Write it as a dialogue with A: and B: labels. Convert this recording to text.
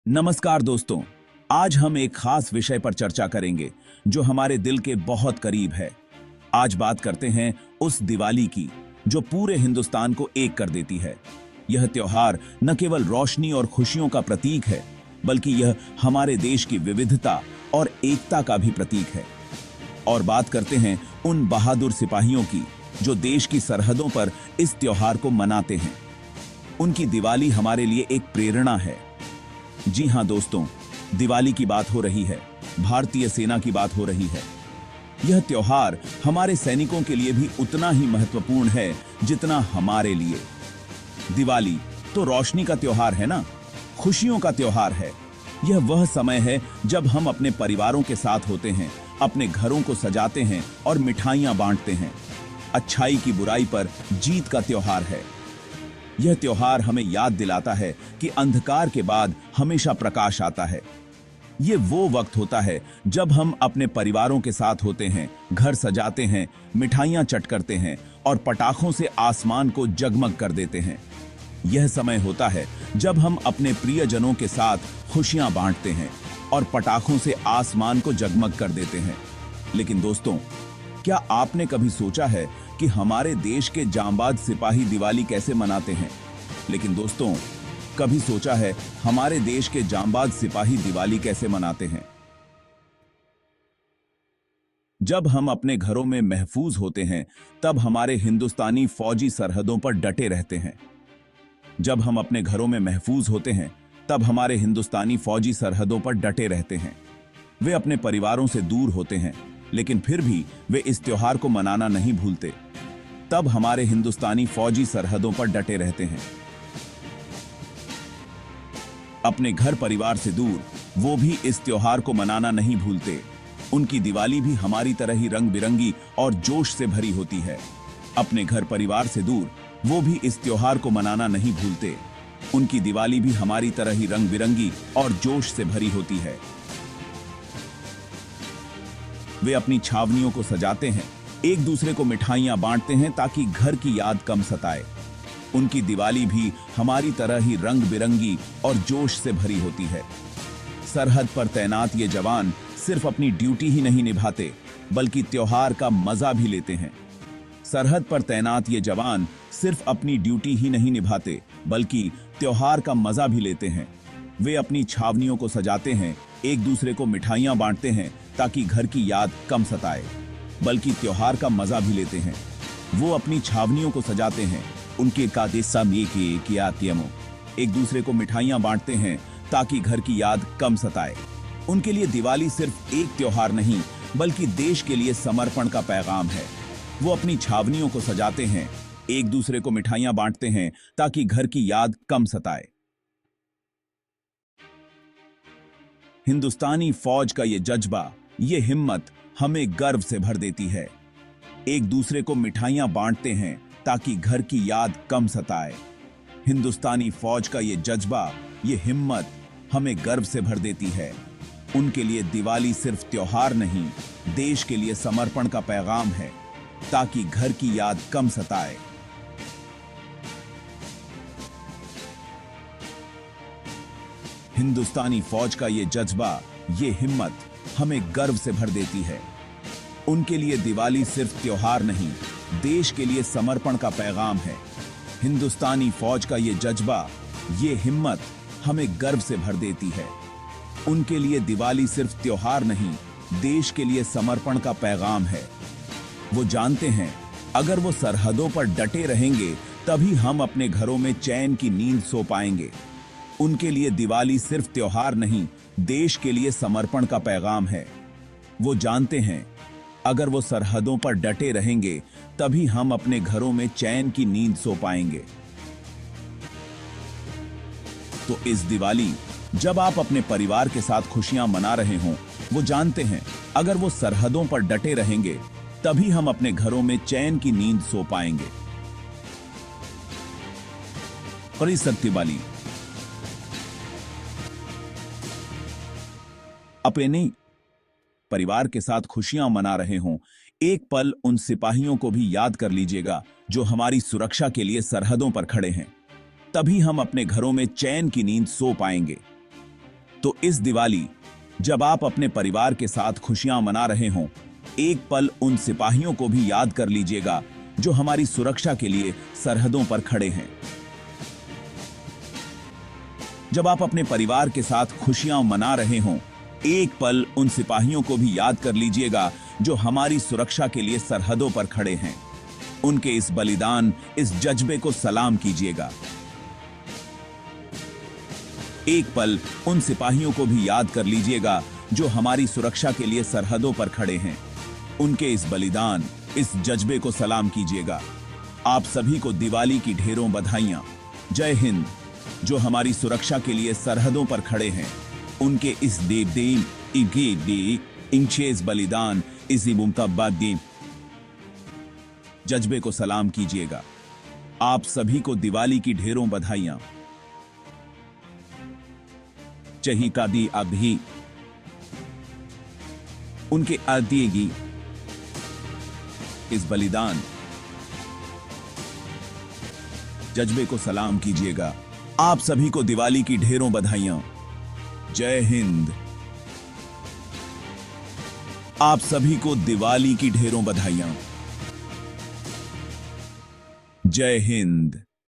A: नमस्कार दोस्तों। आज हम एक खास विषय पर चर्चा करेंगे जो हमारे दिल के बहुत करीब है। आज बात करते हैं उस दिवाली की जो पूरे हिंदुस्तान को एक कर देती है। यह त्योहार न केवल रोशनी और खुशियों का प्रतीक है, बल्कि यह हमारे देश की विविधता और एकता का भी प्रतीक है। और बात करते हैं उन बहादुर सिपाहियों की जो देश की सरहदों पर इस त्योहार को मनाते हैं। उनकी दिवाली हमारे लिए एक प्रेरणा है। जी हां दोस्तों, दिवाली की बात हो रही है, भारतीय सेना की बात हो रही है। यह त्योहार हमारे सैनिकों के लिए भी उतना ही महत्वपूर्ण है जितना हमारे लिए। दिवाली तो रोशनी का त्योहार है ना, खुशियों का त्योहार है। यह वह समय है जब हम अपने परिवारों के साथ होते हैं, अपने घरों को सजाते हैं और मिठाइयां बांटते हैं। अच्छाई की बुराई पर जीत का त्योहार है। यह त्योहार हमें याद दिलाता है कि अंधकार के बाद हमेशा प्रकाश आता है। ये वो वक्त होता है जब हम अपने परिवारों के साथ होते हैं, घर सजाते हैं, मिठाइयां चट करते हैं और पटाखों से आसमान को जगमग कर देते हैं। यह समय होता है जब हम अपने प्रियजनों के साथ खुशियां बांटते हैं और पटाखों से आसमान को जगमग कर देते हैं। लेकिन दोस्तों, क्या आपने कभी सोचा है कि हमारे देश के जांबाज सिपाही दिवाली कैसे मनाते हैं? लेकिन दोस्तों, कभी सोचा है हमारे देश के जांबाज सिपाही दिवाली कैसे मनाते हैं? जब हम अपने घरों में महफूज होते हैं, तब हमारे हिंदुस्तानी फौजी सरहदों पर डटे रहते हैं। जब हम अपने घरों में महफूज होते हैं, तब हमारे हिंदुस्तानी फौजी सरहदों पर डटे रहते हैं। वे अपने परिवारों से दूर होते हैं, लेकिन फिर भी वे इस त्योहार को मनाना नहीं भूलते। तब हमारे हिंदुस्तानी फौजी सरहदों पर डटे रहते हैं। अपने घर परिवार से दूर वो भी इस त्योहार को मनाना नहीं भूलते। उनकी दिवाली भी हमारी तरह ही रंग बिरंगी और जोश से भरी होती है। अपने घर परिवार से दूर वो भी इस त्योहार को मनाना नहीं भूलते। उनकी दिवाली भी हमारी तरह ही रंग बिरंगी और जोश से भरी होती है। वे अपनी छावनियों को सजाते हैं, एक दूसरे को मिठाइयां बांटते हैं ताकि घर की याद कम सताए। उनकी दिवाली भी हमारी तरह ही रंग बिरंगी और जोश से भरी होती है। सरहद पर तैनात ये जवान सिर्फ अपनी ड्यूटी ही नहीं निभाते, बल्कि त्योहार का मजा भी लेते हैं। सरहद पर तैनात ये जवान सिर्फ अपनी ड्यूटी ही नहीं निभाते, बल्कि त्योहार का मजा भी लेते हैं। वे अपनी छावनियों को सजाते हैं, एक दूसरे को मिठाइयां बांटते हैं ताकि घर की याद कम सताए, बल्कि त्योहार का मजा भी लेते हैं। वो अपनी छावनियों को सजाते हैं, उनके कादेसा में के कियातियमो, एक दूसरे को मिठाइयां बांटते हैं ताकि घर की याद कम सताए। उनके लिए दिवाली सिर्फ एक त्योहार नहीं, बल्कि देश के लिए समर्पण का पैगाम है। वो अपनी छावनियों को सजाते हैं, एक दूसरे को मिठाइयां बांटते हैं ताकि घर की याद कम सताए। हिंदुस्तानी फौज का ये जज्बा, ये हिम्मत हमें गर्व से भर देती है। एक दूसरे को मिठाइयां बांटते हैं ताकि घर की याद कम सताए। हिंदुस्तानी फौज का ये जज्बा, ये हिम्मत हमें गर्व से भर देती है। उनके लिए दिवाली सिर्फ त्योहार नहीं, देश के लिए समर्पण का पैगाम है ताकि घर की याद कम सताए। हिंदुस्तानी फौज का ये जज्बा, ये हिम्मत हमें गर्व से भर देती है। उनके लिए दिवाली सिर्फ त्योहार नहीं, देश के लिए समर्पण का पैगाम है। हिंदुस्तानी फौज का ये जज्बा, ये हिम्मत हमें गर्व से भर देती है। उनके लिए दिवाली सिर्फ त्योहार नहीं, देश के लिए समर्पण का पैगाम है। वो जानते हैं, अगर वो सरहदों पर डटे रहेंगे, तभी हम अपने घरों में चैन की नींद सो पाएंगे। उनके लिए दिवाली सिर्फ त्योहार नहीं, देश के लिए समर्पण का पैगाम है। वो जानते हैं, अगर वो सरहदों पर डटे रहेंगे, तभी हम अपने घरों में चैन की नींद सो पाएंगे। तो इस दिवाली, जब आप अपने परिवार के साथ खुशियां मना रहे हों, वो जानते हैं, अगर वो सरहदों पर डटे रहेंगे, तभी हम अपने घरों में चैन की नींद सो पाएंगे। और इस दिवाली अपने परिवार के साथ खुशियां मना रहे हों, एक पल उन सिपाहियों को भी याद कर लीजिएगा जो हमारी सुरक्षा के लिए सरहदों पर खड़े हैं। तभी हम अपने घरों में चैन की नींद सो पाएंगे। तो इस दिवाली जब आप अपने परिवार के साथ खुशियां मना रहे हों, एक पल उन सिपाहियों को भी याद कर लीजिएगा जो हमारी सुरक्षा के लिए सरहदों पर खड़े हैं। जब आप अपने परिवार के साथ खुशियां मना रहे हों, एक पल उन सिपाहियों को भी याद कर लीजिएगा जो हमारी सुरक्षा के लिए सरहदों पर खड़े हैं। उनके इस बलिदान, इस जज्बे को सलाम कीजिएगा। एक पल उन सिपाहियों को भी याद कर लीजिएगा जो हमारी सुरक्षा के लिए सरहदों पर खड़े हैं। उनके इस बलिदान, इस जज्बे को सलाम कीजिएगा। आप सभी को दिवाली की ढेरों बधाइयां। जय हिंद। जो हमारी सुरक्षा के लिए सरहदों पर खड़े हैं, उनके इस देव इंचेस बलिदान, इसी मुमताबादी जज्बे को सलाम कीजिएगा। आप सभी को दिवाली की ढेरों बधाइयां। चही का दी अभी उनके आदिएगी इस बलिदान जज्बे को सलाम कीजिएगा। आप सभी को दिवाली की ढेरों बधाइयां। जय हिंद। आप सभी को दिवाली की ढेरों बधाइयां। जय हिंद।